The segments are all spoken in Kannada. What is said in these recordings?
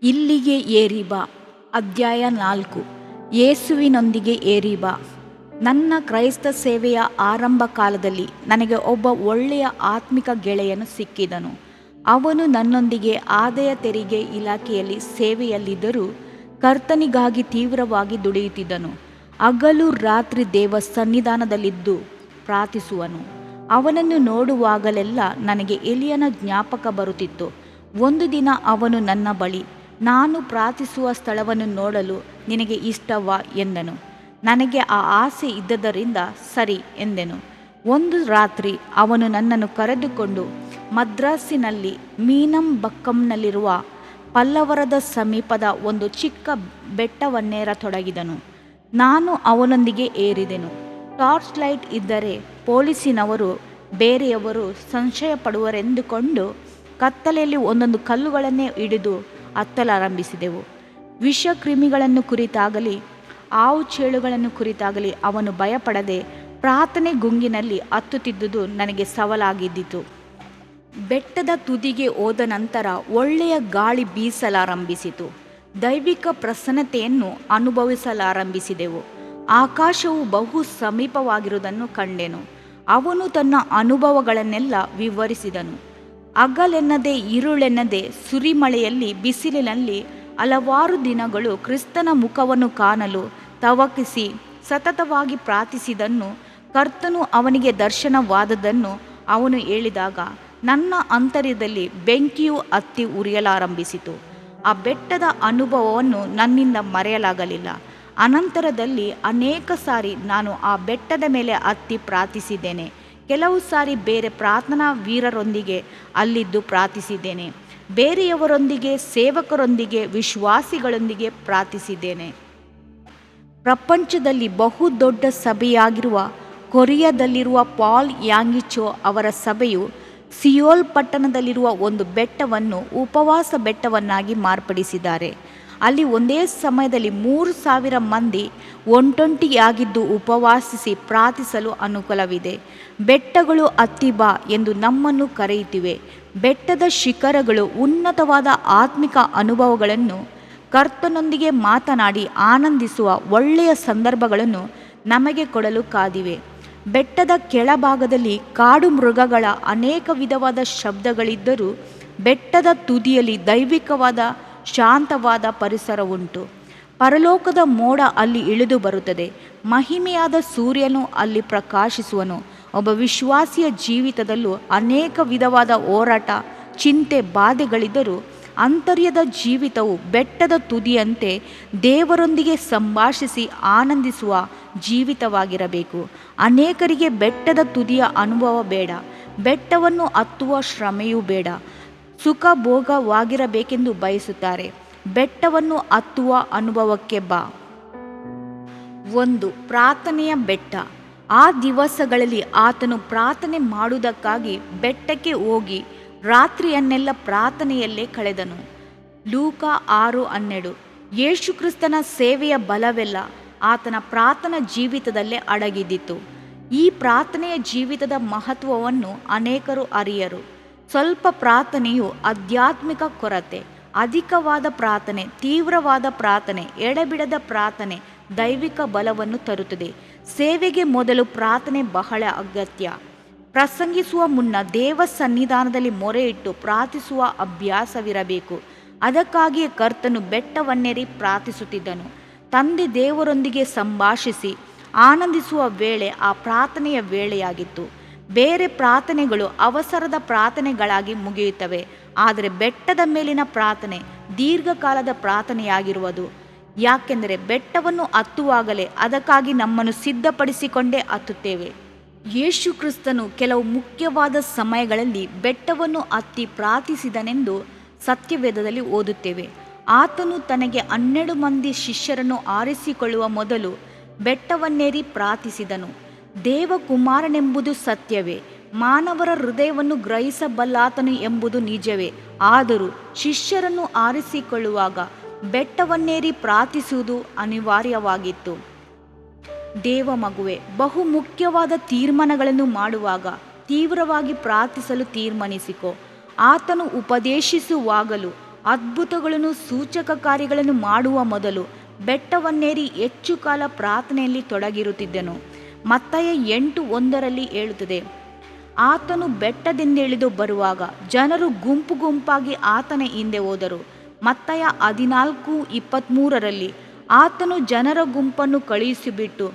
ಇಲ್ಲಿಗೆ ಏರಿ ಬಾ. ಅಧ್ಯಾಯ 4. ಯೇಸುವಿನೊಂದಿಗೆ ಏರಿ ಬಾ. ನನ್ನ ಕ್ರೈಸ್ತ ಸೇವೆಯ ಆರಂಭ ಕಾಲದಲ್ಲಿ ನನಗೆ ಒಬ್ಬ ಒಳ್ಳೆಯ ಆತ್ಮಿಕ ಗೆಳೆಯನು ಸಿಕ್ಕಿದನು. ಅವನು ನನ್ನೊಂದಿಗೆ ಆದಾಯ ತೆರಿಗೆ ಇಲಾಖೆಯಲ್ಲಿ ಸೇವೆಯಲ್ಲಿದ್ದರೂ ಕರ್ತನಿಗಾಗಿ ತೀವ್ರವಾಗಿ ದುಡಿಯುತ್ತಿದ್ದನು. ಹಗಲು ರಾತ್ರಿ ದೇವ ಸನ್ನಿಧಾನದಲ್ಲಿದ್ದು ಪ್ರಾರ್ಥಿಸುವನು. ಅವನನ್ನು ನೋಡುವಾಗಲೆಲ್ಲ ನನಗೆ ಎಲಿಯನ ಜ್ಞಾಪಕ ಬರುತ್ತಿತ್ತು. ಒಂದು ದಿನ ಅವನು ನನ್ನ ಬಳಿ, ನಾನು ಪ್ರಾರ್ಥಿಸುವ ಸ್ಥಳವನ್ನು ನೋಡಲು ನಿನಗೆ ಇಷ್ಟವಾ ಎಂದನು. ನನಗೆ ಆ ಆಸೆ ಇದ್ದದರಿಂದ ಸರಿ ಎಂದೆನು. ಒಂದು ರಾತ್ರಿ ಅವನು ನನ್ನನ್ನು ಕರೆದುಕೊಂಡು ಮದ್ರಾಸಿನಲ್ಲಿ ಮೀನಂಬಕ್ಕಂನಲ್ಲಿರುವ ಪಲ್ಲವರದ ಸಮೀಪದ ಒಂದು ಚಿಕ್ಕ ಬೆಟ್ಟವನ್ನೇರತೊಡಗಿದನು. ನಾನು ಅವನೊಂದಿಗೆ ಏರಿದೆನು. ಟಾರ್ಚ್ ಲೈಟ್ ಇದ್ದರೆ ಪೊಲೀಸಿನವರು ಬೇರೆಯವರು ಸಂಶಯ ಪಡುವರೆಂದುಕೊಂಡು ಕತ್ತಲೆಯಲ್ಲಿ ಒಂದೊಂದು ಕಲ್ಲುಗಳನ್ನೇ ಹಿಡಿದು ಹತ್ತಲಾರಂಭಿಸಿದೆವು. ವಿಷಕ್ರಿಮಿಗಳನ್ನು ಕುರಿತಾಗಲಿ ಹಾವು ಚೇಳುಗಳನ್ನು ಕುರಿತಾಗಲಿ ಅವನು ಭಯಪಡದೆ ಪ್ರಾರ್ಥನೆ ಗುಂಗಿನಲ್ಲಿ ಹತ್ತುತ್ತಿದ್ದುದು ನನಗೆ ಸವಾಲಾಗಿದ್ದಿತು. ಬೆಟ್ಟದ ತುದಿಗೆ ಹೋದ ನಂತರ ಒಳ್ಳೆಯ ಗಾಳಿ ಬೀಸಲಾರಂಭಿಸಿತು. ದೈವಿಕ ಪ್ರಸನ್ನತೆಯನ್ನು ಅನುಭವಿಸಲಾರಂಭಿಸಿದೆವು. ಆಕಾಶವು ಬಹು ಸಮೀಪವಾಗಿರುವುದನ್ನು ಕಂಡೆನು. ಅವನು ತನ್ನ ಅನುಭವಗಳನ್ನೆಲ್ಲ ವಿವರಿಸಿದನು. ಹಗಲೆನ್ನದೆ ഇരുಳೆನ್ನದೆ ಸುರಿಮಳೆಯಲ್ಲಿ ಬಿಸಿಲಿನಲ್ಲಿ ಹಲವಾರು ದಿನಗಳು ಕ್ರಿಸ್ತನ ಮುಖವನ್ನು ಕಾಣಲು ತವಕಿಸಿ ಸತತವಾಗಿ ಪ್ರಾರ್ಥಿಸಿದನ್ನು ಕರ್ತನು ಅವನಿಗೆ ದರ್ಶನವಾದದ್ದನ್ನು ಅವನು ಹೇಳಿದಾಗ ನನ್ನ ಅಂತರ್ಯದಲ್ಲಿ ಬೆಂಕಿಯು ಹತ್ತಿ ಉರಿಯಲಾರಂಭಿಸಿತು. ಆ ಬೆಟ್ಟದ ಅನುಭವವನ್ನು ನನ್ನಿಂದ ಮರೆಯಲಾಗಲಿಲ್ಲ. ಅನಂತರದಲ್ಲಿ ಅನೇಕ ಸಾರಿ ನಾನು ಆ ಬೆಟ್ಟದ ಮೇಲೆ ಹತ್ತಿ ಪ್ರಾರ್ಥಿಸಿದ್ದೇನೆ. ಕೆಲವು ಸಾರಿ ಬೇರೆ ಪ್ರಾರ್ಥನಾ ವೀರರೊಂದಿಗೆ ಅಲ್ಲಿದ್ದು ಪ್ರಾರ್ಥಿಸಿದ್ದೇನೆ. ಬೇರೆಯವರೊಂದಿಗೆ, ಸೇವಕರೊಂದಿಗೆ, ವಿಶ್ವಾಸಿಗಳೊಂದಿಗೆ ಪ್ರಾರ್ಥಿಸಿದ್ದೇನೆ. ಪ್ರಪಂಚದಲ್ಲಿ ಬಹುದೊಡ್ಡ ಸಭೆಯಾಗಿರುವ ಕೊರಿಯಾದಲ್ಲಿರುವ ಪಾಲ್ ಯಾಂಗಿಚೋ ಅವರ ಸಭೆಯು ಸಿಯೋಲ್ ಪಟ್ಟಣದಲ್ಲಿರುವ ಒಂದು ಬೆಟ್ಟವನ್ನು ಉಪವಾಸ ಬೆಟ್ಟವನ್ನಾಗಿ ಮಾರ್ಪಡಿಸಿದ್ದಾರೆ. ಅಲ್ಲಿ ಒಂದೇ ಸಮಯದಲ್ಲಿ 3,000 ಮಂದಿ ಒಂಟೊಂಟಿಯಾಗಿದ್ದು ಉಪವಾಸಿಸಿ ಪ್ರಾರ್ಥಿಸಲು ಅನುಕೂಲವಿದೆ. ಬೆಟ್ಟಗಳು ಹತ್ತಿ ಬಾ ಎಂದು ನಮ್ಮನ್ನು ಕರೆಯುತ್ತಿವೆ. ಬೆಟ್ಟದ ಶಿಖರಗಳು ಉನ್ನತವಾದ ಆತ್ಮಿಕ ಅನುಭವಗಳನ್ನು, ಕರ್ತನೊಂದಿಗೆ ಮಾತನಾಡಿ ಆನಂದಿಸುವ ಒಳ್ಳೆಯ ಸಂದರ್ಭಗಳನ್ನು ನಮಗೆ ಕೊಡಲು ಕಾದಿವೆ. ಬೆಟ್ಟದ ಕೆಳಭಾಗದಲ್ಲಿ ಕಾಡು ಮೃಗಗಳ ಅನೇಕ ವಿಧವಾದ ಶಬ್ದಗಳಿದ್ದರೂ ಬೆಟ್ಟದ ತುದಿಯಲ್ಲಿ ದೈವಿಕವಾದ ಶಾಂತವಾದ ಪರಿಸರವುಂಟು. ಪರಲೋಕದ ಮೋಡ ಅಲ್ಲಿ ಇಳಿದು ಬರುತ್ತದೆ. ಮಹಿಮೆಯಾದ ಸೂರ್ಯನು ಅಲ್ಲಿ ಪ್ರಕಾಶಿಸುವನು. ಒಬ್ಬ ವಿಶ್ವಾಸಿಯ ಜೀವಿತದಲ್ಲೂ ಅನೇಕ ವಿಧವಾದ ಹೋರಾಟ, ಚಿಂತೆ, ಬಾಧೆಗಳಿದ್ದರೂ ಅಂತರ್ಯದ ಜೀವಿತವು ಬೆಟ್ಟದ ತುದಿಯಂತೆ ದೇವರೊಂದಿಗೆ ಸಂಭಾಷಿಸಿ ಆನಂದಿಸುವ ಜೀವಿತವಾಗಿರಬೇಕು. ಅನೇಕರಿಗೆ ಬೆಟ್ಟದ ತುದಿಯ ಅನುಭವ ಬೇಡ, ಬೆಟ್ಟವನ್ನು ಹತ್ತುವ ಶ್ರಮೆಯೂ ಬೇಡ, ಸುಖ ಭೋಗವಾಗಿರಬೇಕೆಂದು ಬಯಸುತ್ತಾರೆ. ಬೆಟ್ಟವನ್ನು ಹತ್ತುವ ಅನುಭವಕ್ಕೆ ಬಾ. 1. ಪ್ರಾರ್ಥನೆಯ ಬೆಟ್ಟ. ಆ ದಿವಸಗಳಲ್ಲಿ ಆತನು ಪ್ರಾರ್ಥನೆ ಮಾಡುವುದಕ್ಕಾಗಿ ಬೆಟ್ಟಕ್ಕೆ ಹೋಗಿ ರಾತ್ರಿಯನ್ನೆಲ್ಲ ಪ್ರಾರ್ಥನೆಯಲ್ಲೇ ಕಳೆದನು. ಲೂಕ 6:12. ಯೇಸುಕ್ರಿಸ್ತನ ಸೇವೆಯ ಬಲವೆಲ್ಲ ಆತನ ಪ್ರಾರ್ಥನಾ ಜೀವಿತದಲ್ಲೇ ಅಡಗಿದ್ದಿತು. ಈ ಪ್ರಾರ್ಥನೆಯ ಜೀವಿತದ ಮಹತ್ವವನ್ನು ಅನೇಕರು ಅರಿಯರು. ಸ್ವಲ್ಪ ಪ್ರಾರ್ಥನೆಯು ಆಧ್ಯಾತ್ಮಿಕ ಕೊರತೆ, ಅಧಿಕವಾದ ಪ್ರಾರ್ಥನೆ, ತೀವ್ರವಾದ ಪ್ರಾರ್ಥನೆ, ಎಡೆಬಿಡದ ಪ್ರಾರ್ಥನೆ ದೈವಿಕ ಬಲವನ್ನು ತರುತ್ತದೆ. ಸೇವೆಗೆ ಮೊದಲು ಪ್ರಾರ್ಥನೆ ಬಹಳ ಅಗತ್ಯ. ಪ್ರಸಂಗಿಸುವ ಮುನ್ನ ದೇವ ಸನ್ನಿಧಾನದಲ್ಲಿ ಮೊರೆಯಿಟ್ಟು ಪ್ರಾರ್ಥಿಸುವ ಅಭ್ಯಾಸವಿರಬೇಕು. ಅದಕ್ಕಾಗಿಯೇ ಕರ್ತನು ಬೆಟ್ಟವನ್ನೇರಿ ಪ್ರಾರ್ಥಿಸುತ್ತಿದ್ದನು. ತಂದೆ ದೇವರೊಂದಿಗೆ ಸಂಭಾಷಿಸಿ ಆನಂದಿಸುವ ವೇಳೆ ಆ ಪ್ರಾರ್ಥನೆಯ ವೇಳೆಯಾಗಿತ್ತು. ಬೇರೆ ಪ್ರಾರ್ಥನೆಗಳು ಅವಸರದ ಪ್ರಾರ್ಥನೆಗಳಾಗಿ ಮುಗಿಯುತ್ತವೆ. ಆದರೆ ಬೆಟ್ಟದ ಮೇಲಿನ ಪ್ರಾರ್ಥನೆ ದೀರ್ಘಕಾಲದ ಪ್ರಾರ್ಥನೆಯಾಗಿರುವುದು. ಯಾಕೆಂದರೆ ಬೆಟ್ಟವನ್ನು ಹತ್ತುವಾಗಲೇ ಅದಕ್ಕಾಗಿ ನಮ್ಮನ್ನು ಸಿದ್ಧಪಡಿಸಿಕೊಂಡೇ ಹತ್ತುತ್ತೇವೆ. ಯೇಸು ಕ್ರಿಸ್ತನು ಕೆಲವು ಮುಖ್ಯವಾದ ಸಮಯಗಳಲ್ಲಿ ಬೆಟ್ಟವನ್ನು ಹತ್ತಿ ಪ್ರಾರ್ಥಿಸಿದನೆಂದು ಸತ್ಯವೇದದಲ್ಲಿ ಓದುತ್ತೇವೆ. ಆತನು ತನಗೆ 12 ಮಂದಿ ಶಿಷ್ಯರನ್ನು ಆರಿಸಿಕೊಳ್ಳುವ ಮೊದಲು ಬೆಟ್ಟವನ್ನೇರಿ ಪ್ರಾರ್ಥಿಸಿದನು. ದೇವಕುಮಾರನೆಂಬುದು ಸತ್ಯವೇ, ಮಾನವರ ಹೃದಯವನ್ನು ಗ್ರಹಿಸಬಲ್ಲಾತನು ಎಂಬುದು ನಿಜವೇ. ಆದರೂ ಶಿಷ್ಯರನ್ನು ಆರಿಸಿಕೊಳ್ಳುವಾಗ ಬೆಟ್ಟವನ್ನೇರಿ ಪ್ರಾರ್ಥಿಸುವುದು ಅನಿವಾರ್ಯವಾಗಿತ್ತು. ದೇವ ಮಗುವೆ, ಬಹು ಮುಖ್ಯವಾದ ತೀರ್ಮಾನಗಳನ್ನು ಮಾಡುವಾಗ ತೀವ್ರವಾಗಿ ಪ್ರಾರ್ಥಿಸಲು ತೀರ್ಮಾನಿಸಿಕೊ. ಆತನು ಉಪದೇಶಿಸುವಾಗಲೂ ಅದ್ಭುತಗಳನ್ನು ಸೂಚಕ ಕಾರ್ಯಗಳನ್ನು ಮಾಡುವ ಮೊದಲು ಬೆಟ್ಟವನ್ನೇರಿ ಹೆಚ್ಚು ಕಾಲ ಪ್ರಾರ್ಥನೆಯಲ್ಲಿ ತೊಡಗಿರುತ್ತಿದ್ದನು. ಮತ್ತಾಯ 8:1 ಹೇಳುತ್ತದೆ, ಆತನು ಬೆಟ್ಟದಿಂದಿಳಿದು ಬರುವಾಗ ಜನರು ಗುಂಪು ಗುಂಪಾಗಿ ಆತನ ಹಿಂದೆ ಹೋದರು. ಮತ್ತಾಯ 14:23 ಆತನು ಜನರ ಗುಂಪನ್ನು ಕಳುಹಿಸಿಬಿಟ್ಟು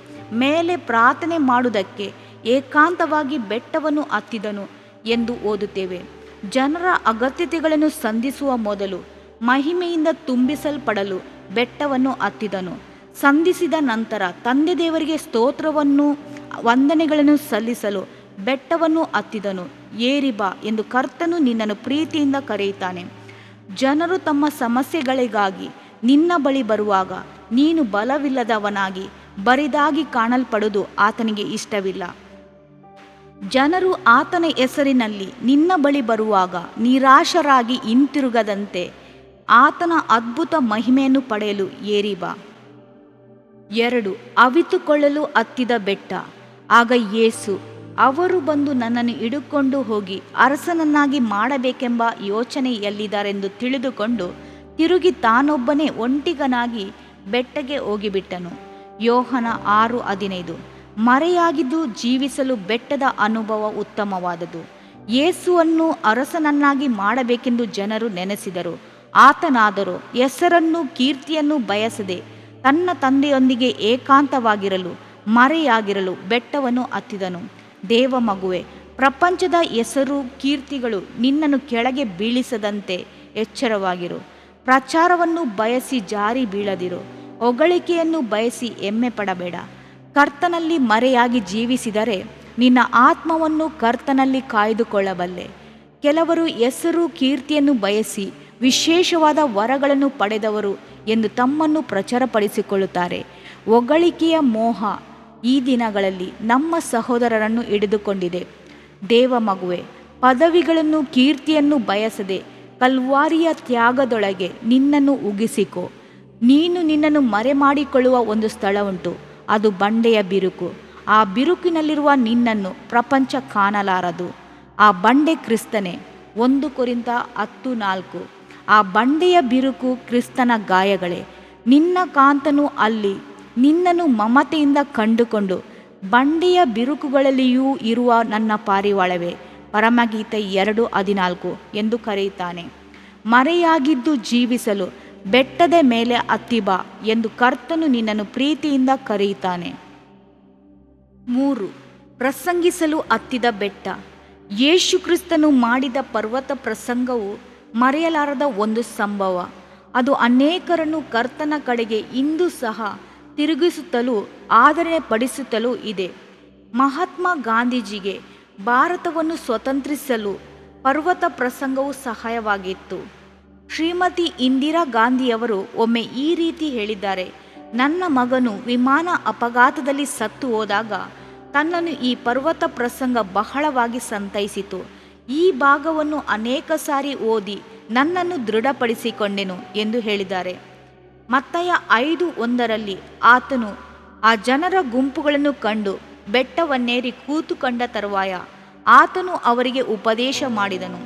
ಮೇಲೆ ಪ್ರಾರ್ಥನೆ ಮಾಡುವುದಕ್ಕೆ ಏಕಾಂತವಾಗಿ ಬೆಟ್ಟವನ್ನು ಹತ್ತಿದನು ಎಂದು ಓದುತ್ತೇವೆ. ಜನರ ಅಗತ್ಯತೆಗಳನ್ನು ಸಂಧಿಸುವ ಮೊದಲು ಮಹಿಮೆಯಿಂದ ತುಂಬಿಸಲ್ಪಡಲು ಬೆಟ್ಟವನ್ನು ಹತ್ತಿದನು. ಸಂಧಿಸಿದ ನಂತರ ತಂದೆ ದೇವರಿಗೆ ಸ್ತೋತ್ರವನ್ನು ವಂದನೆಗಳನ್ನು ಸಲ್ಲಿಸಲು ಬೆಟ್ಟವನ್ನು ಹತ್ತಿದನು. ಏರಿ ಬಾ ಎಂದು ಕರ್ತನು ನಿನ್ನನ್ನು ಪ್ರೀತಿಯಿಂದ ಕರೆಯುತ್ತಾನೆ. ಜನರು ತಮ್ಮ ಸಮಸ್ಯೆಗಳಿಗಾಗಿ ನಿನ್ನ ಬಳಿ ಬರುವಾಗ ನೀನು ಬಲವಿಲ್ಲದವನಾಗಿ ಬರಿದಾಗಿ ಕಾಣಲ್ಪಡುವುದು ಆತನಿಗೆ ಇಷ್ಟವಿಲ್ಲ. ಜನರು ಆತನ ಹೆಸರಿನಲ್ಲಿ ನಿನ್ನ ಬಳಿ ಬರುವಾಗ ನಿರಾಶರಾಗಿ ಹಿಂತಿರುಗದಂತೆ ಆತನ ಅದ್ಭುತ ಮಹಿಮೆಯನ್ನು ಪಡೆಯಲು ಏರಿ ಬಾ. 2. ಅವಿತುಕೊಳ್ಳಲು ಹತ್ತಿದ ಬೆಟ್ಟ. ಆಗ ಯೇಸು, ಅವರು ಬಂದು ನನ್ನನ್ನು ಹಿಡುಕೊಂಡು ಹೋಗಿ ಅರಸನನ್ನಾಗಿ ಮಾಡಬೇಕೆಂಬ ಯೋಚನೆಯಲ್ಲಿದ್ದಾರೆಂದು ತಿಳಿದುಕೊಂಡು ತಿರುಗಿ ತಾನೊಬ್ಬನೇ ಒಂಟಿಗನಾಗಿ ಬೆಟ್ಟಕ್ಕೆ ಹೋಗಿಬಿಟ್ಟನು. ಯೋಹನ 6:15. ಮರೆಯಾಗಿದ್ದು ಜೀವಿಸಲು ಬೆಟ್ಟದ ಅನುಭವ ಉತ್ತಮವಾದದ್ದು. ಯೇಸುವನ್ನು ಅರಸನನ್ನಾಗಿ ಮಾಡಬೇಕೆಂದು ಜನರು ನೆನೆಸಿದರು. ಆತನಾದರೂ ಹೆಸರನ್ನು ಕೀರ್ತಿಯನ್ನು ಬಯಸದೆ ತನ್ನ ತಂದೆಯೊಂದಿಗೆ ಏಕಾಂತವಾಗಿರಲು ಮರೆಯಾಗಿರಲು ಬೆಟ್ಟವನ್ನು ಹತ್ತಿದನು. ದೇವ ಮಗುವೆ, ಪ್ರಪಂಚದ ಹೆಸರು ಕೀರ್ತಿಗಳು ನಿನ್ನನ್ನು ಕೆಳಗೆ ಬೀಳಿಸದಂತೆ ಎಚ್ಚರವಾಗಿರು. ಪ್ರಚಾರವನ್ನು ಬಯಸಿ ಜಾರಿ ಬೀಳದಿರು. ಹೊಗಳಿಕೆಯನ್ನು ಬಯಸಿ ಹೆಮ್ಮೆ ಪಡಬೇಡ. ಕರ್ತನಲ್ಲಿ ಮರೆಯಾಗಿ ಜೀವಿಸಿದರೆ ನಿನ್ನ ಆತ್ಮವನ್ನು ಕರ್ತನಲ್ಲಿ ಕಾಯ್ದುಕೊಳ್ಳಬಲ್ಲೆ. ಕೆಲವರು ಹೆಸರು ಕೀರ್ತಿಯನ್ನು ಬಯಸಿ ವಿಶೇಷವಾದ ವರಗಳನ್ನು ಪಡೆದವರು ಎಂದು ತಮ್ಮನ್ನು ಪ್ರಚಾರಪಡಿಸಿಕೊಳ್ಳುತ್ತಾರೆ. ಹೊಗಳಿಕೆಯ ಮೋಹ ಈ ದಿನಗಳಲ್ಲಿ ನಮ್ಮ ಸಹೋದರರನ್ನು ಹಿಡಿದುಕೊಂಡಿದೆ. ದೇವ ಮಗುವೆ, ಪದವಿಗಳನ್ನು ಕೀರ್ತಿಯನ್ನು ಬಯಸದೆ ಕಲ್ವಾರಿಯ ತ್ಯಾಗದೊಳಗೆ ನಿನ್ನನ್ನು ಉಗಿಸಿಕೊ. ನೀನು ನಿನ್ನನ್ನು ಮರೆಮಾಡಿಕೊಳ್ಳುವ ಒಂದು ಸ್ಥಳ ಉಂಟು, ಅದು ಬಂಡೆಯ ಬಿರುಕು. ಆ ಬಿರುಕಿನಲ್ಲಿರುವ ನಿನ್ನನ್ನು ಪ್ರಪಂಚ ಕಾಣಲಾರದು. ಆ ಬಂಡೆ ಕ್ರಿಸ್ತನೇ. 1 ಕೊರಿಂಥ 10:4. ಆ ಬಂಡೆಯ ಬಿರುಕು ಕ್ರಿಸ್ತನ ಗಾಯಗಳೇ. ನಿನ್ನ ಕಾಂತನು ಅಲ್ಲಿ ನಿನ್ನನ್ನು ಮಮತೆಯಿಂದ ಕಂಡುಕೊಂಡು ಬಂಡೆಯ ಬಿರುಕುಗಳಲ್ಲಿಯೂ ಇರುವ ನನ್ನ ಪಾರಿವಾಳವೇ, ಪರಮಗೀತೆ 2:14 ಎಂದು ಕರೆಯುತ್ತಾನೆ. ಮರೆಯಾಗಿದ್ದು ಜೀವಿಸಲು ಬೆಟ್ಟದ ಮೇಲೆ ಹತ್ತಿ ಬಾ ಎಂದು ಕರ್ತನು ನಿನ್ನನ್ನು ಪ್ರೀತಿಯಿಂದ ಕರೆಯುತ್ತಾನೆ. 3. ಪ್ರಸಂಗಿಸಲು ಹತ್ತಿದ ಬೆಟ್ಟ. ಯೇಸು ಕ್ರಿಸ್ತನು ಮಾಡಿದ ಪರ್ವತ ಪ್ರಸಂಗವು ಮರೆಯಲಾರದ ಒಂದು ಸಂಭವ. ಅದು ಅನೇಕರನ್ನು ಕರ್ತನ ಕಡೆಗೆ ಇಂದು ಸಹ ತಿರುಗಿಸುತ್ತಲೂ ಆದರಣೆ ಪಡಿಸುತ್ತಲೂ ಇದೆ. ಮಹಾತ್ಮ ಗಾಂಧೀಜಿಗೆ ಭಾರತವನ್ನು ಸ್ವತಂತ್ರಿಸಲು ಪರ್ವತ ಪ್ರಸಂಗವು ಸಹಾಯವಾಗಿತ್ತು. ಶ್ರೀಮತಿ ಇಂದಿರಾ ಗಾಂಧಿಯವರು ಒಮ್ಮೆ ಈ ರೀತಿ ಹೇಳಿದ್ದಾರೆ, ನನ್ನ ಮಗನು ವಿಮಾನ ಅಪಘಾತದಲ್ಲಿ ಸತ್ತು ಹೋದಾಗ ತನ್ನನ್ನು ಈ ಪರ್ವತ ಪ್ರಸಂಗ ಬಹಳವಾಗಿ ಸಂತೈಸಿತು. ಈ ಭಾಗವನ್ನು ಅನೇಕ ಸಾರಿ ಓದಿ ನನ್ನನ್ನು ದೃಢಪಡಿಸಿಕೊಂಡೆನು ಎಂದು ಹೇಳಿದ್ದಾರೆ. ಮತ್ತಾಯ 5:1 ಆತನು ಆ ಜನರ ಗುಂಪುಗಳನ್ನು ಕಂಡು ಬೆಟ್ಟವನ್ನೇರಿ ಕೂತುಕೊಂಡ ತರುವಾಯ ಆತನು ಅವರಿಗೆ ಉಪದೇಶ ಮಾಡಿದನು.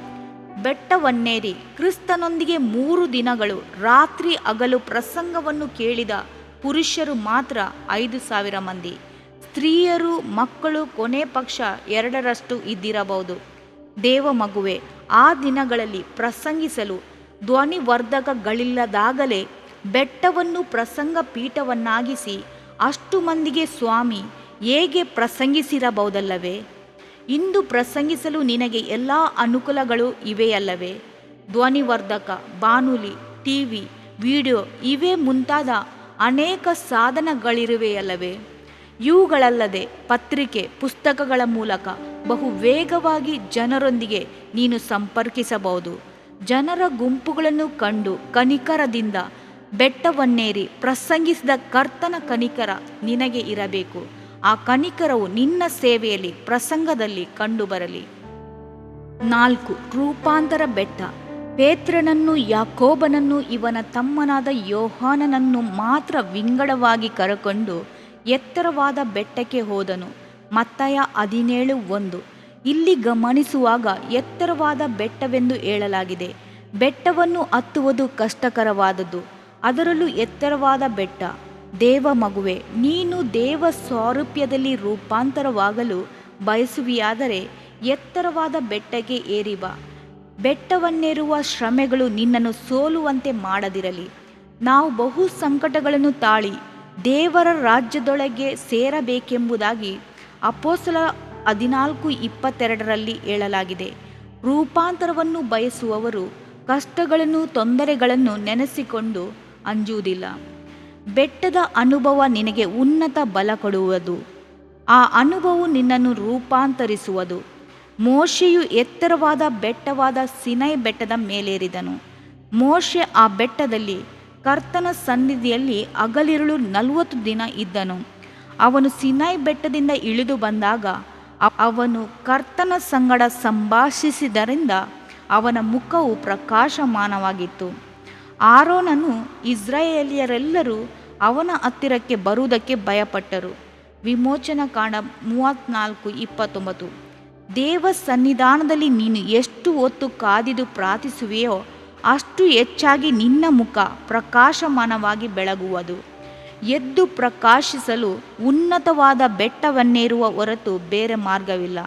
ಬೆಟ್ಟವನ್ನೇರಿ ಕ್ರಿಸ್ತನೊಂದಿಗೆ 3 ದಿನಗಳು ರಾತ್ರಿ ಹಗಲು ಪ್ರಸಂಗವನ್ನು ಕೇಳಿದ ಪುರುಷರು ಮಾತ್ರ 5,000 ಮಂದಿ. ಸ್ತ್ರೀಯರು ಮಕ್ಕಳು ಕೊನೆ ಪಕ್ಷ 2ರಷ್ಟು ಇದ್ದಿರಬಹುದು. ದೇವ ಮಗುವೆ, ಆ ದಿನಗಳಲ್ಲಿ ಪ್ರಸಂಗಿಸಲು ಧ್ವನಿವರ್ಧಕಗಳಿಲ್ಲದಾಗಲೇ ಬೆಟ್ಟವನ್ನು ಪ್ರಸಂಗ ಪೀಠವನ್ನಾಗಿಸಿ ಅಷ್ಟು ಮಂದಿಗೆ ಸ್ವಾಮಿ ಹೇಗೆ ಪ್ರಸಂಗಿಸಿರಬಹುದಲ್ಲವೇ? ಇಂದು ಪ್ರಸಂಗಿಸಲು ನಿನಗೆ ಎಲ್ಲ ಅನುಕೂಲಗಳು ಇವೆಯಲ್ಲವೇ? ಧ್ವನಿವರ್ಧಕ, ಬಾನುಲಿ, ಟಿವಿ, ವಿಡಿಯೋ ಇವೇ ಮುಂತಾದ ಅನೇಕ ಸಾಧನಗಳಿರುವೆಯಲ್ಲವೇ? ಇವುಗಳಲ್ಲದೆ ಪತ್ರಿಕೆ, ಪುಸ್ತಕಗಳ ಮೂಲಕ ಬಹು ವೇಗವಾಗಿ ಜನರೊಂದಿಗೆ ನೀನು ಸಂಪರ್ಕಿಸಬಹುದು. ಜನರ ಗುಂಪುಗಳನ್ನು ಕಂಡು ಕನಿಕರದಿಂದ ಬೆಟ್ಟವನ್ನೇರಿ ಪ್ರಸಂಗಿಸಿದ ಕರ್ತನ ಕನಿಕರ ನಿನಗೆ ಇರಬೇಕು. ಆ ಕನಿಕರವು ನಿನ್ನ ಸೇವೆಯಲ್ಲಿ ಪ್ರಸಂಗದಲ್ಲಿ ಕಂಡುಬರಲಿ. 4. ರೂಪಾಂತರ ಬೆಟ್ಟ. ಪೇತ್ರನನ್ನು, ಯಾಕೋಬನನ್ನು, ಇವನ ತಮ್ಮನಾದ ಯೋಹಾನನನ್ನು ಮಾತ್ರ ವಿಂಗಡವಾಗಿ ಕರಕೊಂಡು ಎತ್ತರವಾದ ಬೆಟ್ಟಕ್ಕೆ ಹೋದನು. ಮತ್ತಾಯ 17:1. ಇಲ್ಲಿ ಗಮನಿಸುವಾಗ ಎತ್ತರವಾದ ಬೆಟ್ಟವೆಂದು ಹೇಳಲಾಗಿದೆ. ಬೆಟ್ಟವನ್ನು ಹತ್ತುವುದು ಕಷ್ಟಕರವಾದದ್ದು, ಅದರಲ್ಲೂ ಎತ್ತರವಾದ ಬೆಟ್ಟ. ದೇವ ಮಗುವೆ, ನೀನು ದೇವ ಸ್ವಾರೂಪ್ಯದಲ್ಲಿ ರೂಪಾಂತರವಾಗಲು ಬಯಸುವಿಯಾದರೆ ಎತ್ತರವಾದ ಬೆಟ್ಟಕ್ಕೆ ಏರಿ ಬಾ. ಬೆಟ್ಟವನ್ನೇರುವ ಶ್ರಮೆಗಳು ನಿನ್ನನ್ನು ಸೋಲುವಂತೆ ಮಾಡದಿರಲಿ. ನಾವು ಬಹು ಸಂಕಟಗಳನ್ನು ತಾಳಿ ದೇವರ ರಾಜ್ಯದೊಳಗೆ ಸೇರಬೇಕೆಂಬುದಾಗಿ ಅಪೊಸ್ತಲರ 14:22 ಹೇಳಲಾಗಿದೆ. ರೂಪಾಂತರವನ್ನು ಬಯಸುವವರು ಕಷ್ಟಗಳನ್ನು ತೊಂದರೆಗಳನ್ನು ನೆನೆಸಿಕೊಂಡು ಅಂಜುವುದಿಲ್ಲ. ಬೆಟ್ಟದ ಅನುಭವ ನಿನಗೆ ಉನ್ನತ ಬಲ ಕೊಡುವುದು. ಆ ಅನುಭವವು ನಿನ್ನನ್ನು ರೂಪಾಂತರಿಸುವುದು. ಮೋಶೆಯು ಎತ್ತರವಾದ ಬೆಟ್ಟವಾದ ಸಿನೈ ಬೆಟ್ಟದ ಮೇಲೇರಿದನು. ಮೋಶೆ ಆ ಬೆಟ್ಟದಲ್ಲಿ ಕರ್ತನ ಸನ್ನಿಧಿಯಲ್ಲಿ ಹಗಲಿರುಳು 40 ದಿನ ಇದ್ದನು. ಅವನು ಸಿನೈ ಬೆಟ್ಟದಿಂದ ಇಳಿದು ಬಂದಾಗ ಅವನು ಕರ್ತನ ಸಂಗಡ ಸಂಭಾಷಿಸಿದ್ದರಿಂದ ಅವನ ಮುಖವು ಪ್ರಕಾಶಮಾನವಾಗಿತ್ತು. ಆರೋನನು ಇಸ್ರಾಯೇಲ್ಯರೆಲ್ಲರೂ ಅವನ ಹತ್ತಿರಕ್ಕೆ ಬರುವುದಕ್ಕೆ ಭಯಪಟ್ಟರು. ವಿಮೋಚನಕಾಂಡ 34:29. ದೇವ ಸನ್ನಿಧಾನದಲ್ಲಿ ನೀನು ಎಷ್ಟು ಹೊತ್ತು ಕಾದಿದು ಪ್ರಾರ್ಥಿಸುವೆಯೋ ಅಷ್ಟು ಹೆಚ್ಚಾಗಿ ನಿನ್ನ ಮುಖ ಪ್ರಕಾಶಮಾನವಾಗಿ ಬೆಳಗುವುದು. ಎದ್ದು ಪ್ರಕಾಶಿಸಲು ಉನ್ನತವಾದ ಬೆಟ್ಟವನ್ನೇರುವ ಹೊರತು ಬೇರೆ ಮಾರ್ಗವಿಲ್ಲ.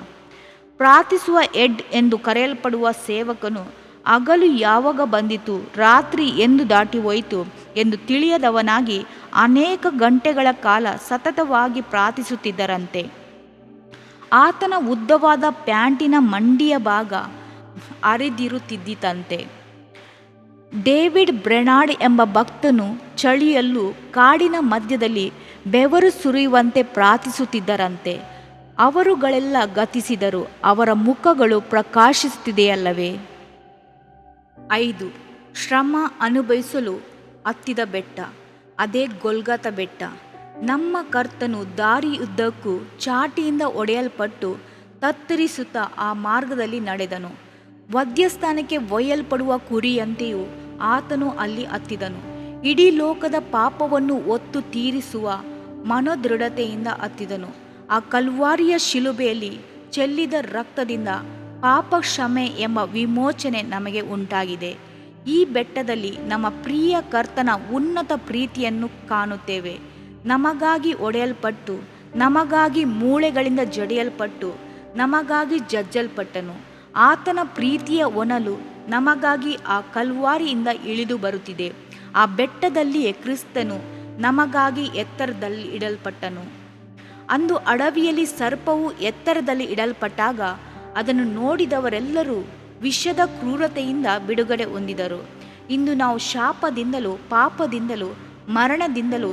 ಪ್ರಾರ್ಥಿಸುವ ಹೆಡ್ ಎಂದು ಕರೆಯಲ್ಪಡುವ ಸೇವಕನು ಹಗಲು ಯಾವಾಗ ಬಂದಿತು, ರಾತ್ರಿ ಎಂದು ದಾಟಿ ಹೋಯಿತು ಎಂದು ತಿಳಿಯದವನಾಗಿ ಅನೇಕ ಗಂಟೆಗಳ ಕಾಲ ಸತತವಾಗಿ ಪ್ರಾರ್ಥಿಸುತ್ತಿದ್ದರಂತೆ. ಆತನ ಉದ್ದವಾದ ಪ್ಯಾಂಟಿನ ಮಂಡಿಯ ಭಾಗ ಹರಿದಿರುತ್ತಿದ್ದಂತೆ. ಡೇವಿಡ್ ಬ್ರೆನಾರ್ಡ್ ಎಂಬ ಭಕ್ತನು ಚಳಿಯಲ್ಲೂ ಕಾಡಿನ ಮಧ್ಯದಲ್ಲಿ ಬೆವರು ಸುರಿಯುವಂತೆ ಪ್ರಾರ್ಥಿಸುತ್ತಿದ್ದರಂತೆ. ಅವರುಗಳೆಲ್ಲ ಗತಿಸಿದರು, ಅವರ ಮುಖಗಳು ಪ್ರಕಾಶಿಸುತ್ತಿದೆಯಲ್ಲವೇ. 5. ಶ್ರಮ ಅನುಭವಿಸಲು ಹತ್ತಿದ ಬೆಟ್ಟ, ಅದೇ ಗೊಲ್ಗೊಥಾ ಬೆಟ್ಟ. ನಮ್ಮ ಕರ್ತನು ದಾರಿಯುದ್ದಕ್ಕೂ ಚಾಟಿಯಿಂದ ಹೊಡೆಯಲ್ಪಟ್ಟು ತತ್ತರಿಸುತ್ತಾ ಆ ಮಾರ್ಗದಲ್ಲಿ ನಡೆದನು. ವಧ್ಯಸ್ಥಾನಕ್ಕೆ ಒಯ್ಯಲ್ಪಡುವ ಕುರಿಯಂತೆಯೂ ಆತನು ಅಲ್ಲಿ ಹತ್ತಿದನು. ಇಡೀ ಲೋಕದ ಪಾಪವನ್ನು ಹೊತ್ತು ತೀರಿಸುವ ಮನೋದೃಢತೆಯಿಂದ ಹತ್ತಿದನು. ಆ ಕಲ್ವಾರಿಯ ಶಿಲುಬೆಯಲ್ಲಿ ಚೆಲ್ಲಿದ ರಕ್ತದಿಂದ ಪಾಪ ಕ್ಷಮೆ ಎಂಬ ವಿಮೋಚನೆ ನಮಗೆ ಉಂಟಾಗಿದೆ. ಈ ಬೆಟ್ಟದಲ್ಲಿ ನಮ್ಮ ಪ್ರಿಯ ಕರ್ತನ ಉನ್ನತ ಪ್ರೀತಿಯನ್ನು ಕಾಣುತ್ತೇವೆ. ನಮಗಾಗಿ ಹೊಡೆಯಲ್ಪಟ್ಟು, ನಮಗಾಗಿ ಮೂಳೆಗಳಿಂದ ಜಡಿಯಲ್ಪಟ್ಟು, ನಮಗಾಗಿ ಜಜ್ಜಲ್ಪಟ್ಟನು. ಆತನ ಪ್ರೀತಿಯ ಒನಲು ನಮಗಾಗಿ ಆ ಕಲ್ವಾರಿಯಿಂದ ಇಳಿದು ಬರುತ್ತಿದೆ. ಆ ಬೆಟ್ಟದಲ್ಲಿಯೇ ಕ್ರಿಸ್ತನು ನಮಗಾಗಿ ಎತ್ತರದಲ್ಲಿ ಇಡಲ್ಪಟ್ಟನು. ಅಂದು ಅಡವಿಯಲ್ಲಿ ಸರ್ಪವು ಎತ್ತರದಲ್ಲಿ ಇಡಲ್ಪಟ್ಟಾಗ ಅದನ್ನು ನೋಡಿದವರೆಲ್ಲರೂ ವಿಷದ ಕ್ರೂರತೆಯಿಂದ ಬಿಡುಗಡೆ ಹೊಂದಿದರು. ಇಂದು ನಾವು ಶಾಪದಿಂದಲೂ ಪಾಪದಿಂದಲೂ ಮರಣದಿಂದಲೂ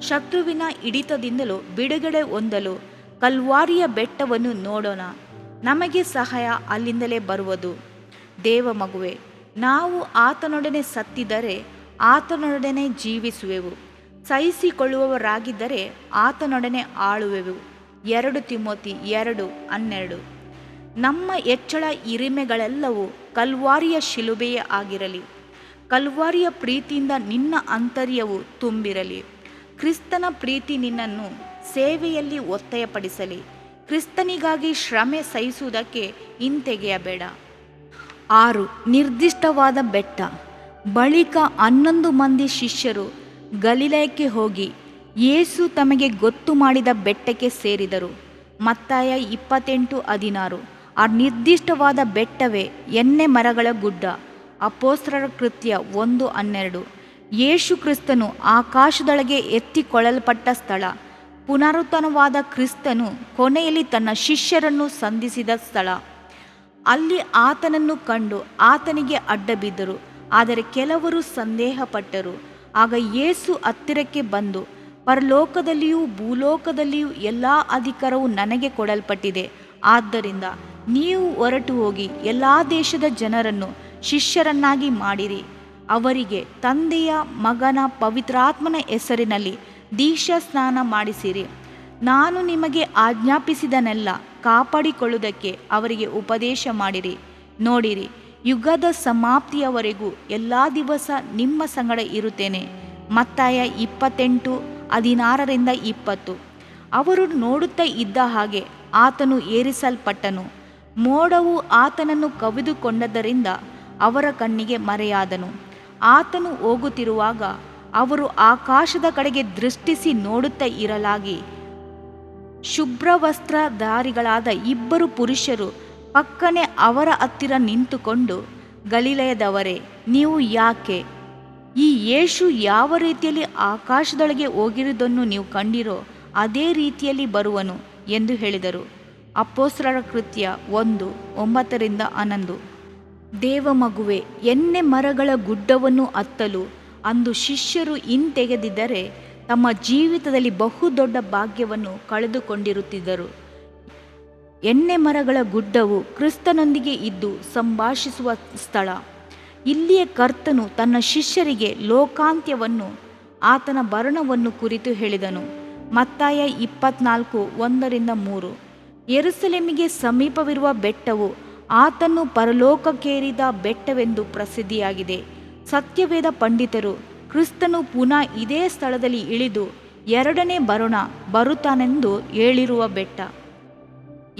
ಶತ್ರುವಿನ ಹಿಡಿತದಿಂದಲೂ ಬಿಡುಗಡೆ ಹೊಂದಲು ಕಲ್ವಾರಿಯ ಬೆಟ್ಟವನ್ನು ನೋಡೋಣ. ನಮಗೆ ಸಹಾಯ ಅಲ್ಲಿಂದಲೇ ಬರುವುದು. ದೇವ ಮಗುವೆ, ನಾವು ಆತನೊಡನೆ ಸತ್ತಿದ್ದರೆ ಆತನೊಡನೆ ಜೀವಿಸುವೆವು, ಸಹಿಸಿಕೊಳ್ಳುವವರಾಗಿದ್ದರೆ ಆತನೊಡನೆ ಆಳುವೆವು. 2 ತಿಮೋಥಿ 2:12. ನಮ್ಮ ಹೆಚ್ಚಳ ಹಿರಿಮೆಗಳೆಲ್ಲವೂ ಕಲ್ವಾರಿಯ ಶಿಲುಬೆಯೇ ಆಗಿರಲಿ. ಕಲ್ವಾರಿಯ ಪ್ರೀತಿಯಿಂದ ನಿನ್ನ ಆಂತರ್ಯವು ತುಂಬಿರಲಿ. ಕ್ರಿಸ್ತನ ಪ್ರೀತಿ ನಿನ್ನನ್ನು ಸೇವೆಯಲ್ಲಿ ಒತ್ತಾಯಪಡಿಸಲಿ. ಕ್ರಿಸ್ತನಿಗಾಗಿ ಶ್ರಮೆ ಸಹಿಸುವುದಕ್ಕೆ ಹಿಂತೆಗೆಯಬೇಡ. 6. ನಿರ್ದಿಷ್ಟವಾದ ಬೆಟ್ಟ. ಬಳಿಕ 11 ಮಂದಿ ಶಿಷ್ಯರು ಗಲಿಲಾಯಕ್ಕೆ ಹೋಗಿ ಯೇಸು ತಮಗೆ ಗೊತ್ತು ಮಾಡಿದ ಬೆಟ್ಟಕ್ಕೆ ಸೇರಿದರು. ಮತ್ತಾಯ 28:16. ಆ ನಿರ್ದಿಷ್ಟವಾದ ಬೆಟ್ಟವೇ ಎಣ್ಣೆ ಮರಗಳ ಗುಡ್ಡ. ಅಪೊಸ್ತಲರ ಕೃತ್ಯ 1:12. ಯೇಸು ಕ್ರಿಸ್ತನು ಆಕಾಶದೊಳಗೆ ಎತ್ತಿಕೊಳ್ಳಲ್ಪಟ್ಟ ಸ್ಥಳ. ಪುನರುತ್ಥಾನವಾದ ಕ್ರಿಸ್ತನು ಕೊನೆಯಲ್ಲಿ ತನ್ನ ಶಿಷ್ಯರನ್ನು ಸಂಧಿಸಿದ ಸ್ಥಳ. ಅಲ್ಲಿ ಆತನನ್ನು ಕಂಡು ಆತನಿಗೆ ಅಡ್ಡಬಿದ್ದರು. ಆದರೆ ಕೆಲವರು ಸಂದೇಹಪಟ್ಟರು. ಆಗ ಯೇಸು ಹತ್ತಿರಕ್ಕೆ ಬಂದು, ಪರಲೋಕದಲ್ಲಿಯೂ ಭೂಲೋಕದಲ್ಲಿಯೂ ಎಲ್ಲ ಅಧಿಕಾರವು ನನಗೆ ಕೊಡಲ್ಪಟ್ಟಿದೆ. ಆದ್ದರಿಂದ ನೀವು ಹೊರಟು ಹೋಗಿ ಎಲ್ಲ ದೇಶದ ಜನರನ್ನು ಶಿಷ್ಯರನ್ನಾಗಿ ಮಾಡಿರಿ. ಅವರಿಗೆ ತಂದೆಯ, ಮಗನ, ಪವಿತ್ರಾತ್ಮನ ಹೆಸರಿನಲ್ಲಿ ದೀಕ್ಷಾ ಸ್ನಾನ ಮಾಡಿಸಿರಿ. ನಾನು ನಿಮಗೆ ಆಜ್ಞಾಪಿಸಿದನೆಲ್ಲ ಕಾಪಾಡಿಕೊಳ್ಳುವುದಕ್ಕೆ ಅವರಿಗೆ ಉಪದೇಶ ಮಾಡಿರಿ. ನೋಡಿರಿ, ಯುಗದ ಸಮಾಪ್ತಿಯವರೆಗೂ ಎಲ್ಲ ದಿವಸ ನಿಮ್ಮ ಸಂಗಡ ಇರುತ್ತೇನೆ. ಮತ್ತಾಯ 28:16-20. ಅವರು ನೋಡುತ್ತಾ ಇದ್ದ ಹಾಗೆ ಆತನು ಏರಿಸಲ್ಪಟ್ಟನು. ಮೋಡವು ಆತನನ್ನು ಕವಿದುಕೊಂಡದ್ದರಿಂದ ಅವರ ಕಣ್ಣಿಗೆ ಮರೆಯಾದನು. ಆತನು ಹೋಗುತ್ತಿರುವಾಗ ಅವರು ಆಕಾಶದ ಕಡೆಗೆ ದೃಷ್ಟಿಸಿ ನೋಡುತ್ತಾ ಇರಲಾಗಿ ಶುಭ್ರವಸ್ತ್ರಧಾರಿಗಳಾದ ಇಬ್ಬರು ಪುರುಷರು ಪಕ್ಕನೆ ಅವರ ಹತ್ತಿರ ನಿಂತುಕೊಂಡು, ಗಲಿಲಯದವರೇ, ನೀವು ಯಾಕೆ ಈ ಯೇಸು ಯಾವ ರೀತಿಯಲ್ಲಿ ಆಕಾಶದೊಳಗೆ ಹೋಗಿರುವುದನ್ನು ನೀವು ಕಂಡಿರೋ ಅದೇ ರೀತಿಯಲ್ಲಿ ಬರುವನು ಎಂದು ಹೇಳಿದರು. ಅಪೊಸ್ತಲರ ಕೃತ್ಯ 1:9-11. ದೇವಮಗುವೆ, ಎಣ್ಣೆ ಮರಗಳ ಗುಡ್ಡವನ್ನು ಹತ್ತಲು ಅಂದು ಶಿಷ್ಯರು ಹಿಂತೆಗೆದಿದ್ದರೆ ತಮ್ಮ ಜೀವಿತದಲ್ಲಿ ಬಹುದೊಡ್ಡ ಭಾಗ್ಯವನ್ನು ಕಳೆದುಕೊಂಡಿರುತ್ತಿದ್ದರು. ಎಣ್ಣೆ ಮರಗಳ ಗುಡ್ಡವು ಕ್ರಿಸ್ತನೊಂದಿಗೆ ಇದ್ದು ಸಂಭಾಷಿಸುವ ಸ್ಥಳ. ಇಲ್ಲಿಯೇ ಕರ್ತನು ತನ್ನ ಶಿಷ್ಯರಿಗೆ ಲೋಕಾಂತ್ಯವನ್ನು, ಆತನ ಮರಣವನ್ನು ಕುರಿತು ಹೇಳಿದನು. ಮತ್ತಾಯ 24:1-3. ಯೆರೂಸಲೇಮಿಗೆ ಸಮೀಪವಿರುವ ಬೆಟ್ಟವು ಆತನು ಪರಲೋಕಕ್ಕೇರಿದ ಬೆಟ್ಟವೆಂದು ಪ್ರಸಿದ್ಧಿಯಾಗಿದೆ. ಸತ್ಯವೇದ ಪಂಡಿತರು ಕ್ರಿಸ್ತನು ಪುನಃ ಇದೇ ಸ್ಥಳದಲ್ಲಿ ಇಳಿದು ಎರಡನೇ ಬರುತ್ತಾನೆಂದು ಹೇಳಿರುವ ಬೆಟ್ಟ.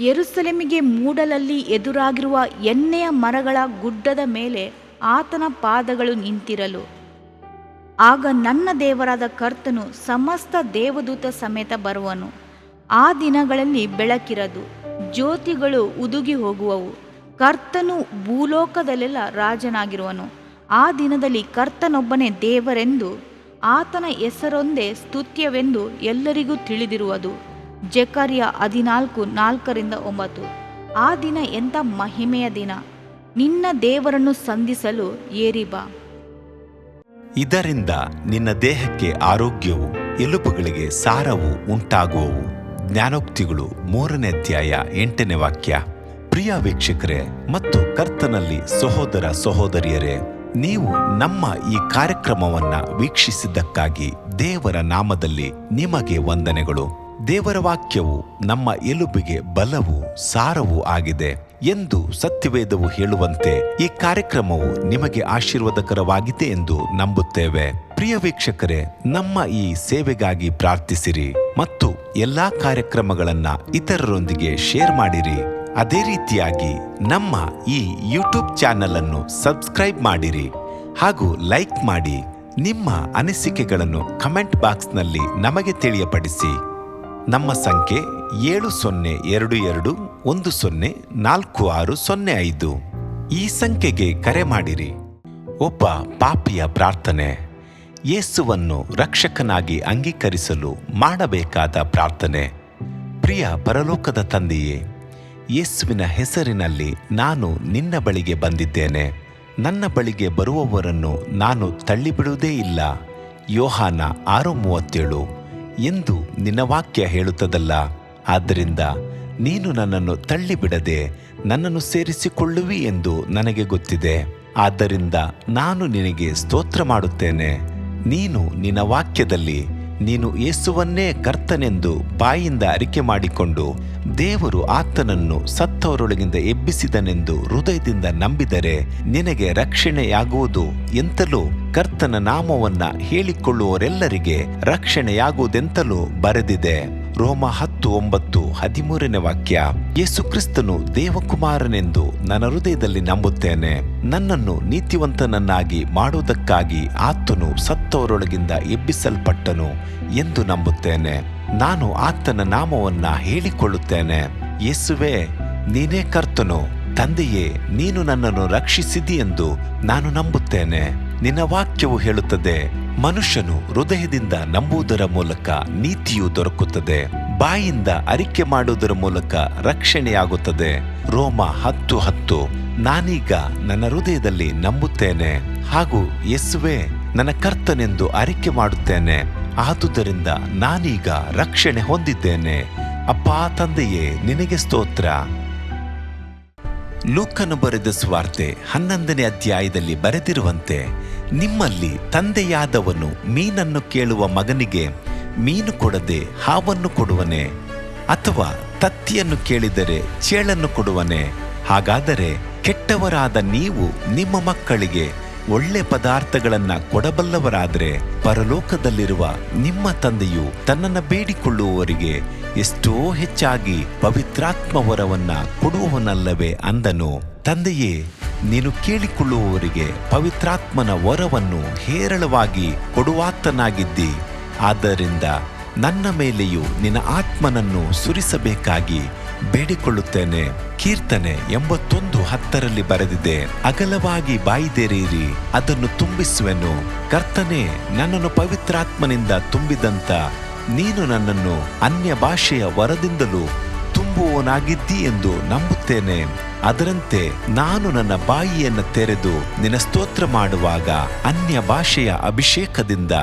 ಯೆರೂಸಲೇಮಿಗೆ ಮೂಡಲಲ್ಲಿ ಎದುರಾಗಿರುವ ಎಣ್ಣೆಯ ಮರಗಳ ಗುಡ್ಡದ ಮೇಲೆ ಆತನ ಪಾದಗಳು ನಿಂತಿರಲು, ಆಗ ನನ್ನ ದೇವರಾದ ಕರ್ತನು ಸಮಸ್ತ ದೇವದೂತ ಸಮೇತ ಬರುವನು. ಆ ದಿನಗಳಲ್ಲಿ ಬೆಳಕಿರದು, ಜ್ಯೋತಿಗಳು ಉದುಗಿ ಹೋಗುವವು. ಕರ್ತನು ಭೂಲೋಕದಲ್ಲೆಲ್ಲ ರಾಜನಾಗಿರುವನು. ಆ ದಿನದಲ್ಲಿ ಕರ್ತನೊಬ್ಬನೇ ದೇವರೆಂದು, ಆತನ ಹೆಸರೊಂದೇ ಸ್ತುತ್ಯವೆಂದು ಎಲ್ಲರಿಗೂ ತಿಳಿದಿರುವುದು. ಜೆಕರ್ಯ 14:4-9. ಆ ದಿನ ಎಂಥ ಮಹಿಮೆಯ ದಿನ! ನಿನ್ನ ದೇವರನ್ನು ಸಂಧಿಸಲು ಏರಿ ಬಾ. ಇದರಿಂದ ನಿನ್ನ ದೇಹಕ್ಕೆ ಆರೋಗ್ಯವು, ಎಲುಬುಗಳಿಗೆ ಸಾರವು ಉಂಟಾಗುವವು. ಜ್ಞಾನೋಕ್ತಿಗಳು 3ನೇ ಅಧ್ಯಾಯ 8ನೇ ವಾಕ್ಯ. ಪ್ರಿಯ ವೀಕ್ಷಕರೇ ಮತ್ತು ಕರ್ತನಲ್ಲಿ ಸಹೋದರ ಸಹೋದರಿಯರೇ, ನೀವು ನಮ್ಮ ಈ ಕಾರ್ಯಕ್ರಮವನ್ನ ವೀಕ್ಷಿಸಿದ್ದಕ್ಕಾಗಿ ದೇವರ ನಾಮದಲ್ಲಿ ನಿಮಗೆ ವಂದನೆಗಳು. ದೇವರ ವಾಕ್ಯವು ನಮ್ಮ ಎಲುಬಿಗೆ ಬಲವೂ ಸಾರವೂ ಆಗಿದೆ ಎಂದು ಸತ್ಯವೇದವು ಹೇಳುವಂತೆ ಈ ಕಾರ್ಯಕ್ರಮವು ನಿಮಗೆ ಆಶೀರ್ವಾದಕರವಾಗಿದೆ ಎಂದು ನಂಬುತ್ತೇವೆ. ಪ್ರಿಯ ವೀಕ್ಷಕರೇ, ನಮ್ಮ ಈ ಸೇವೆಗಾಗಿ ಪ್ರಾರ್ಥಿಸಿರಿ ಮತ್ತು ಎಲ್ಲಾ ಕಾರ್ಯಕ್ರಮಗಳನ್ನ ಇತರರೊಂದಿಗೆ ಶೇರ್ ಮಾಡಿರಿ. ಅದೇ ರೀತಿಯಾಗಿ ನಮ್ಮ ಈ ಯೂಟ್ಯೂಬ್ ಚಾನೆಲ್ ಅನ್ನು ಸಬ್ಸ್ಕ್ರೈಬ್ ಮಾಡಿರಿ ಹಾಗೂ ಲೈಕ್ ಮಾಡಿ. ನಿಮ್ಮ ಅನಿಸಿಕೆಗಳನ್ನು ಕಮೆಂಟ್ ಬಾಕ್ಸ್ನಲ್ಲಿ ನಮಗೆ ತಿಳಿಯಪಡಿಸಿ. ನಮ್ಮ ಸಂಖ್ಯೆ 7022104605. ಈ ಸಂಖ್ಯೆಗೆ ಕರೆ ಮಾಡಿರಿ. ಒಬ್ಬ ಪಾಪಿಯ ಪ್ರಾರ್ಥನೆ. ಯೇಸುವನ್ನು ರಕ್ಷಕನಾಗಿ ಅಂಗೀಕರಿಸಲು ಮಾಡಬೇಕಾದ ಪ್ರಾರ್ಥನೆ. ಪ್ರಿಯ ಪರಲೋಕದ ತಂದೆಯೇ, ಯೇಸುವಿನ ಹೆಸರಿನಲ್ಲಿ ನಾನು ನಿನ್ನ ಬಳಿಗೆ ಬಂದಿದ್ದೇನೆ. ನನ್ನ ಬಳಿಗೆ ಬರುವವರನ್ನು ನಾನು ತಳ್ಳಿಬಿಡುವುದೇ ಇಲ್ಲ. ಯೋಹಾನ 6:37 ಎಂದು ನಿನ್ನ ವಾಕ್ಯ ಹೇಳುತ್ತದಲ್ಲ. ಆದ್ದರಿಂದ ನೀನು ನನ್ನನ್ನು ತಳ್ಳಿಬಿಡದೆ ನನ್ನನ್ನು ಸೇರಿಸಿಕೊಳ್ಳುವಿ ಎಂದು ನನಗೆ ಗೊತ್ತಿದೆ. ಆದ್ದರಿಂದ ನಾನು ನಿನಗೆ ಸ್ತೋತ್ರ ಮಾಡುತ್ತೇನೆ. ನೀನು ನಿನ್ನ ವಾಕ್ಯದಲ್ಲಿ ನೀನು ಯೇಸುವನ್ನೇ ಕರ್ತನೆಂದು ಬಾಯಿಂದ ಅರಿಕೆ ಮಾಡಿಕೊಂಡು ದೇವರು ಆತನನ್ನು ಸತ್ತವರೊಳಗಿಂದ ಎಬ್ಬಿಸಿದನೆಂದು ಹೃದಯದಿಂದ ನಂಬಿದರೆ ನಿನಗೆ ರಕ್ಷಣೆಯಾಗುವುದು ಎಂತಲೂ, ಕರ್ತನ ನಾಮವನ್ನ ಹೇಳಿಕೊಳ್ಳುವವರೆಲ್ಲರಿಗೆ ರಕ್ಷಣೆಯಾಗುವುದೆಂತಲೂ ಬರೆದಿದೆ. ರೋಮ 10:9-13ನೇ ವಾಕ್ಯ. ಯೇಸು ಕ್ರಿಸ್ತನು ದೇವಕುಮಾರನೆಂದು ನನ್ನ ಹೃದಯದಲ್ಲಿ ನಂಬುತ್ತೇನೆ. ನನ್ನನ್ನು ನೀತಿವಂತನನ್ನಾಗಿ ಮಾಡುವುದಕ್ಕಾಗಿ ಆತನು ಸತ್ತವರೊಳಗಿಂದ ಎಬ್ಬಿಸಲ್ಪಟ್ಟನು ಎಂದು ನಂಬುತ್ತೇನೆ. ನಾನು ಆತನ ನಾಮವನ್ನ ಹೇಳಿಕೊಳ್ಳುತ್ತೇನೆ. ಯೇಸುವೇ, ನೀನೇ ಕರ್ತನು. ತಂದೆಯೇ, ನೀನು ನನ್ನನ್ನು ರಕ್ಷಿಸಿದಿ ಎಂದು ನಾನು ನಂಬುತ್ತೇನೆ. ನಿನ್ನ ವಾಕ್ಯವು ಹೇಳುತ್ತದೆ, ಮನುಷ್ಯನು ಹೃದಯದಿಂದ ನಂಬುವುದರ ಮೂಲಕ ನೀತಿಯು ದೊರಕುತ್ತದೆ, ಬಾಯಿಂದ ಅರಿಕೆ ಮಾಡುವುದರ ಮೂಲಕ ರಕ್ಷಣೆಯಾಗುತ್ತದೆ. ರೋಮ 10:10. ನಾನೀಗ ನನ್ನ ಹೃದಯದಲ್ಲಿ ನಂಬುತ್ತೇನೆ ಹಾಗೂ ಯೇಸುವೇ ನನ್ನ ಕರ್ತನೆಂದು ಅರಿಕೆ ಮಾಡುತ್ತೇನೆ. ಆದುದರಿಂದ ನಾನೀಗ ರಕ್ಷಣೆ ಹೊಂದಿದ್ದೇನೆ. ಅಪ್ಪಾ ತಂದೆಯೇ, ನಿನಗೆ ಸ್ತೋತ್ರ. ಲೂಕನು ಬರೆದ ಸುವಾರ್ತೆ 11ನೇ ಅಧ್ಯಾಯದಲ್ಲಿ ಬರೆದಿರುವಂತೆ, ನಿಮ್ಮಲ್ಲಿ ತಂದೆಯಾದವನು ಮೀನನ್ನು ಕೇಳುವ ಮಗನಿಗೆ ಮೀನು ಕೊಡದೆ ಹಾವನ್ನು ಕೊಡುವನೆ? ಅಥವಾ ತತ್ತಿಯನ್ನು ಕೇಳಿದರೆ ಚೇಳನ್ನು ಕೊಡುವನೆ? ಹಾಗಾದರೆ ಕೆಟ್ಟವರಾದ ನೀವು ನಿಮ್ಮ ಮಕ್ಕಳಿಗೆ ಒಳ್ಳೆ ಪದಾರ್ಥಗಳನ್ನ ಕೊಡಬಲ್ಲವರಾದರೆ ಪರಲೋಕದಲ್ಲಿರುವ ನಿಮ್ಮ ತಂದೆಯು ತನ್ನನ್ನು ಬೇಡಿಕೊಳ್ಳುವವರಿಗೆ ಎಷ್ಟೋ ಹೆಚ್ಚಾಗಿ ಪವಿತ್ರಾತ್ಮ ವರವನ್ನ ಕೊಡುವವನಲ್ಲವೇ ಅಂದನು. ತಂದೆಯೇ, ನೀನು ಕೇಳಿಕೊಳ್ಳುವವರಿಗೆ ಪವಿತ್ರಾತ್ಮನ ವರವನ್ನು ಹೇರಳವಾಗಿ ಕೊಡುವಾತನಾಗಿದ್ದಿ. ಆದ್ದರಿಂದ ನನ್ನ ಮೇಲೆಯೂ ನಿನ್ನ ಆತ್ಮನನ್ನು ಸುರಿಸಬೇಕಾಗಿ ಬೇಡಿಕೊಳ್ಳುತ್ತೇನೆ. ಕೀರ್ತನೆ 81:10 ಬರೆದಿದೆ, ಅಗಲವಾಗಿ ಬಾಯಿದೆರೆಯಿರಿ, ಅದನ್ನು ತುಂಬಿಸುವೆನು. ಕರ್ತನೇ, ನನ್ನನ್ನು ಪವಿತ್ರಾತ್ಮನಿಂದ ತುಂಬಿದಂತ ನೀನು ನನ್ನನ್ನು ಅನ್ಯ ಭಾಷೆಯ ವರದಿಂದಲೂ ತುಂಬುವವನಾಗಿದ್ದಿ ಎಂದು ನಂಬುತ್ತೇನೆ. ಅದರಂತೆ ನಾನು ನನ್ನ ಬಾಯಿಯನ್ನು ತೆರೆದು ನಿನ್ನ ಸ್ತೋತ್ರ ಮಾಡುವಾಗ ಅನ್ಯ ಭಾಷೆಯ ಅಭಿಷೇಕದಿಂದ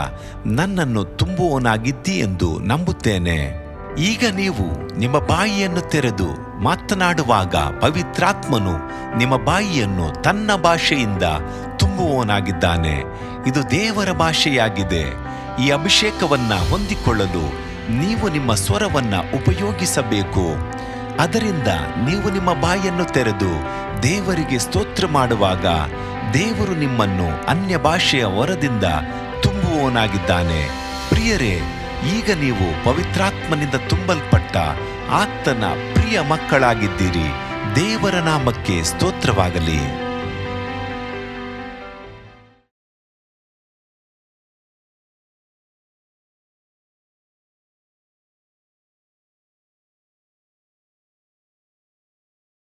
ನನ್ನನ್ನು ತುಂಬುವವನಾಗಿದ್ದಿ ಎಂದು ನಂಬುತ್ತೇನೆ. ಈಗ ನೀವು ನಿಮ್ಮ ಬಾಯಿಯನ್ನು ತೆರೆದು ಮಾತನಾಡುವಾಗ ಪವಿತ್ರಾತ್ಮನು ನಿಮ್ಮ ಬಾಯಿಯನ್ನು ತನ್ನ ಭಾಷೆಯಿಂದ ತುಂಬುವವನಾಗಿದ್ದಾನೆ. ಇದು ದೇವರ ಭಾಷೆಯಾಗಿದೆ. ಈ ಅಭಿಷೇಕವನ್ನ ಹೊಂದಿಕೊಳ್ಳಲು ನೀವು ನಿಮ್ಮ ಸ್ವರವನ್ನ ಉಪಯೋಗಿಸಬೇಕು. ಅದರಿಂದ ನೀವು ನಿಮ್ಮ ಬಾಯನ್ನು ತೆರೆದು ದೇವರಿಗೆ ಸ್ತೋತ್ರ ಮಾಡುವಾಗ ದೇವರು ನಿಮ್ಮನ್ನು ಅನ್ಯ ಭಾಷೆಯ ವರದಿಂದ ತುಂಬುವವನಾಗಿದ್ದಾನೆ. ಪ್ರಿಯರೇ, ಈಗ ನೀವು ಪವಿತ್ರಾತ್ಮನಿಂದ ತುಂಬಲ್ಪಟ್ಟ ಆತನ ಪ್ರಿಯ ಮಕ್ಕಳಾಗಿದ್ದೀರಿ. ದೇವರ ನಾಮಕ್ಕೆ ಸ್ತೋತ್ರವಾಗಲಿ.